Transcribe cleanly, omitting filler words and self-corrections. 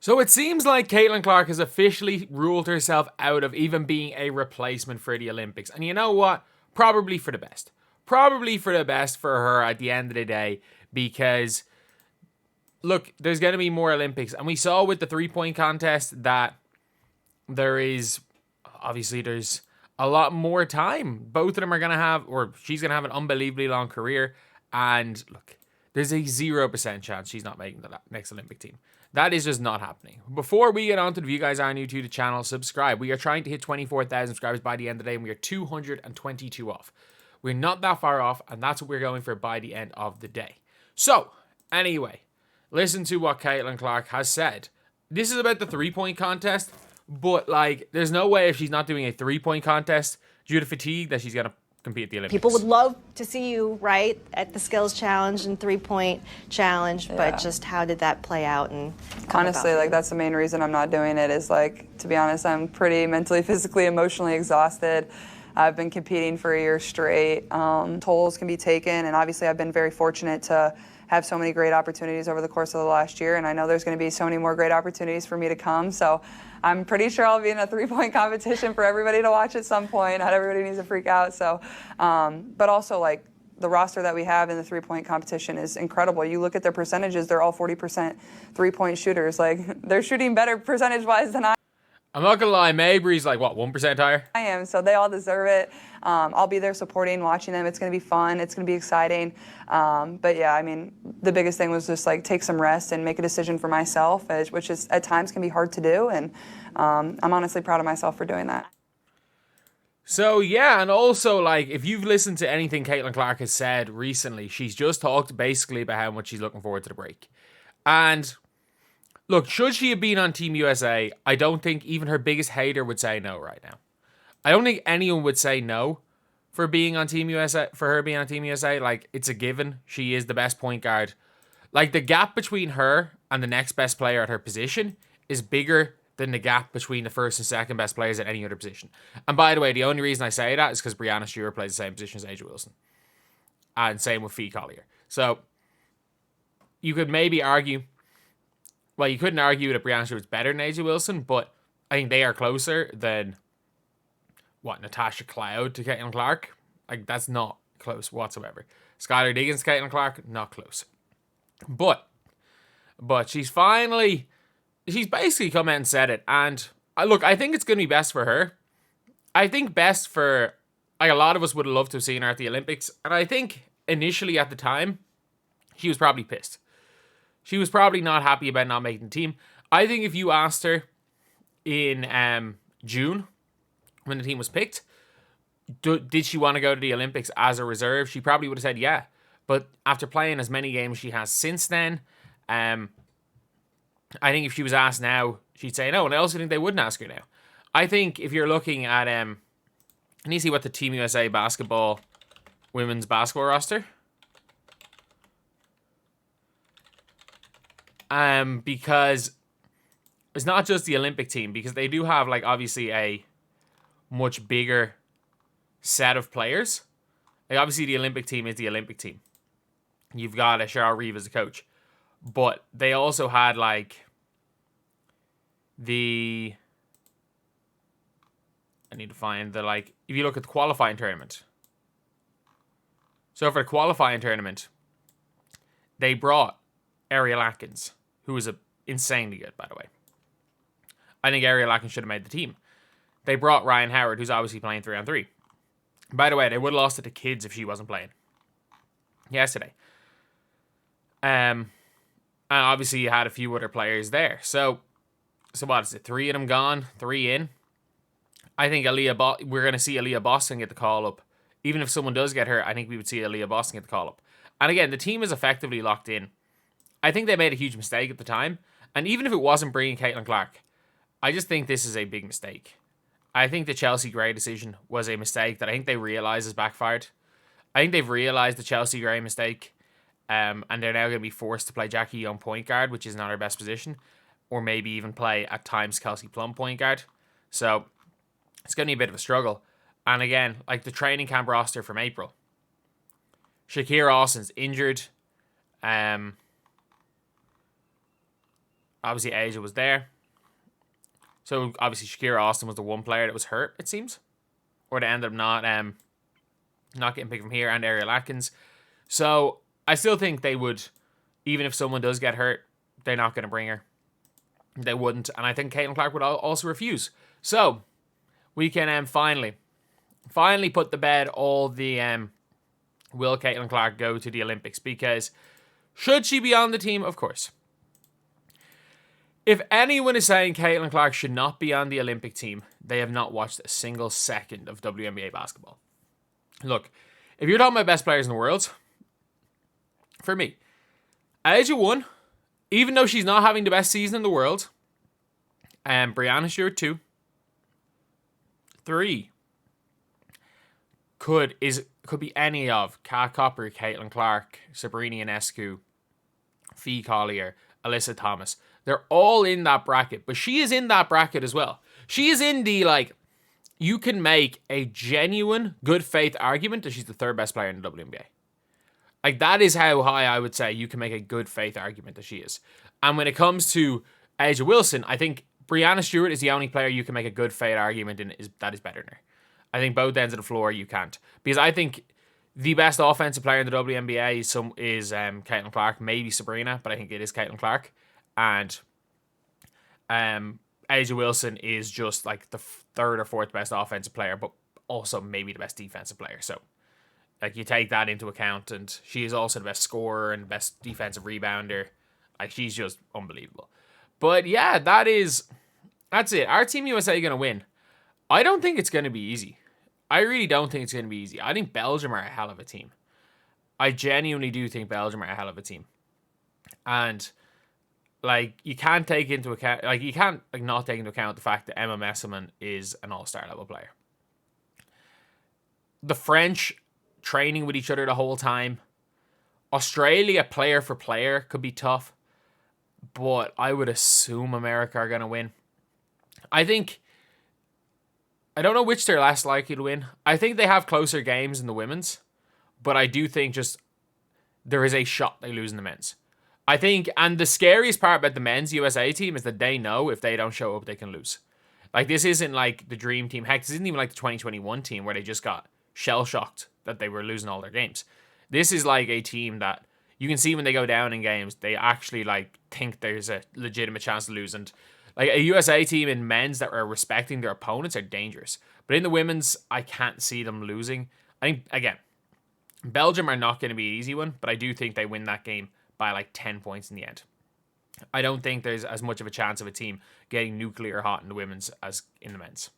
So it seems like Caitlin Clark has officially ruled herself out of even being a replacement for the Olympics. And you know what? Probably for the best. Probably for the best for her at the end of the day, because look, there's going to be more Olympics. And we saw with the 3-point contest that there's a lot more time. Both of them are going to have, or she's going to have an unbelievably long career. And look, there's a 0% chance she's not making the next Olympic team. That is just not happening. Before we get on to, if you guys are new to the channel, subscribe. We are trying to hit 24,000 subscribers by the end of the day, and we are 222 off. We're not that far off, and that's what we're going for by the end of the day. So, anyway, listen to what Caitlin Clark has said. This is about the 3-point contest, but, like, there's no way if she's not doing a 3-point contest due to fatigue that she's going to compete at the Olympics. People would love to see you, right, at the skills challenge and 3-point challenge, but just how did that play out? And honestly, like, that's the main reason I'm not doing it is, like, to be honest, I'm pretty mentally, physically, emotionally exhausted. I've been competing for a year straight. Tolls can be taken, and obviously I've been very fortunate to have so many great opportunities over the course of the last year, and I know there's going to be so many more great opportunities for me to come. So I'm pretty sure I'll be in a 3-point competition for everybody to watch at some point. Not everybody needs to freak out. So, but also, like, the roster that we have in the 3-point competition is incredible. You look at their percentages; they're all 40% 3-point shooters. Like, they're shooting better percentage-wise than I. I'm not gonna lie, Mabry's like, what, 1% higher? I am, so they all deserve it. I'll be there supporting, watching them. It's gonna be fun. It's gonna be exciting. But yeah, I mean, the biggest thing was just like take some rest and make a decision for myself, which is at times can be hard to do. And I'm honestly proud of myself for doing that. So yeah, and also, like, if you've listened to anything Caitlin Clark has said recently, she's just talked basically about how much she's looking forward to the break. And look, should she have been on Team USA, I don't think even her biggest hater would say no right now. I don't think anyone would say no for being on Team USA, for her being on Team USA. Like, it's a given. She is the best point guard. Like, the gap between her and the next best player at her position is bigger than the gap between the first and second best players at any other position. And by the way, the only reason I say that is because Breanna Steward plays the same position as A'ja Wilson. And same with Fee Collier. So, you could maybe argue, well, you couldn't argue that Breanna Stewart's better than A'ja Wilson, but I think they are closer than, what, Natasha Cloud to Caitlin Clark? Like, that's not close whatsoever. Skylar Diggins, Caitlin Clark, not close. But she's basically come out and said it. And look, I think it's going to be best for her. I think best for, like, a lot of us would have loved to have seen her at the Olympics. And I think initially at the time, she was probably pissed. She was probably not happy about not making the team. I think if you asked her in June, when the team was picked, did she want to go to the Olympics as a reserve, she probably would have said yeah. But after playing as many games she has since then, I think if she was asked now, she'd say no. And I also think they wouldn't ask her now. I think if you're looking at, I need to see what the Team USA women's basketball roster. Because it's not just the Olympic team, because they do have, like, obviously a much bigger set of players. Like, obviously the Olympic team is the Olympic team. You've got a Cheryl Reeve as a coach. But they also had, like, I need to find the, like, if you look at the qualifying tournament. So for the qualifying tournament, they brought Ariel Atkins, who was insanely good, by the way. I think Ariel Atkins should have made the team. They brought Ryan Howard, who's obviously playing 3-on-3. By the way, they would have lost it to Kids if she wasn't playing yesterday. And obviously you had a few other players there. So what is it? 3 of them gone, 3 in. I think we're going to see Aaliyah Boston get the call up. Even if someone does get hurt, I think we would see Aaliyah Boston get the call up. And again, the team is effectively locked in. I think they made a huge mistake at the time. And even if it wasn't bringing Caitlin Clark, I just think this is a big mistake. I think the Chelsea Gray decision was a mistake that I think they realised has backfired. I think they've realised the Chelsea Gray mistake. And they're now going to be forced to play Jackie Young point guard, which is not her best position. Or maybe even play, at times, Kelsey Plum point guard. So, it's going to be a bit of a struggle. And again, like the training camp roster from April. Shakira Austin's injured. Obviously, Asia was there. So, obviously, Shakira Austin was the one player that was hurt, it seems. Or they ended up not getting picked from here, and Ariel Atkins. So, I still think they would, even if someone does get hurt, they're not going to bring her. They wouldn't. And I think Caitlin Clark would also refuse. So, we can finally put to bed all the will Caitlin Clark go to the Olympics? Because should she be on the team? Of course. If anyone is saying Caitlin Clark should not be on the Olympic team, they have not watched a single second of WNBA basketball. Look, if you're talking about best players in the world, for me, Asia 1, even though she's not having the best season in the world, Breanna Steward 2, 3 could be any of Kat Copper, Caitlin Clark, Sabrina Ionescu, Fee Collier, Alyssa Thomas. They're all in that bracket, but she is in that bracket as well. She is in the, like, you can make a genuine good faith argument that she's the third best player in the WNBA. Like, that is how high I would say you can make a good faith argument that she is. And when it comes to Asia Wilson, I think Breanna Stewart is the only player you can make a good faith argument in that is better than her. I think both ends of the floor you can't. Because I think the best offensive player in the WNBA is Caitlin Clark, maybe Sabrina, but I think it is Caitlin Clark. And Asia Wilson is just like the third or fourth best offensive player, but also maybe the best defensive player. So, like, you take that into account, and she is also the best scorer and best defensive rebounder. Like, she's just unbelievable. But yeah, that's it. Our Team USA going to win. I don't think it's going to be easy. I really don't think it's going to be easy. I think Belgium are a hell of a team. I genuinely do think Belgium are a hell of a team. And, like, you can't take into account, like, you can't, like, not take into account the fact that Emma Messelman is an all-star level player. The French training with each other the whole time. Australia, player for player, could be tough. But I would assume America are going to win. I don't know which they're less likely to win. I think they have closer games in the women's. But I do think just there is a shot they lose in the men's. I think, and the scariest part about the men's USA team is that they know if they don't show up, they can lose. Like, this isn't like the dream team. Heck, this isn't even like the 2021 team where they just got shell-shocked that they were losing all their games. This is like a team that you can see when they go down in games, they actually like think there's a legitimate chance to lose. And like a USA team in men's that are respecting their opponents are dangerous. But in the women's, I can't see them losing. I think, again, Belgium are not going to be an easy one, but I do think they win that game by like 10 points in the end. I don't think there's as much of a chance of a team getting nuclear hot in the women's as in the men's.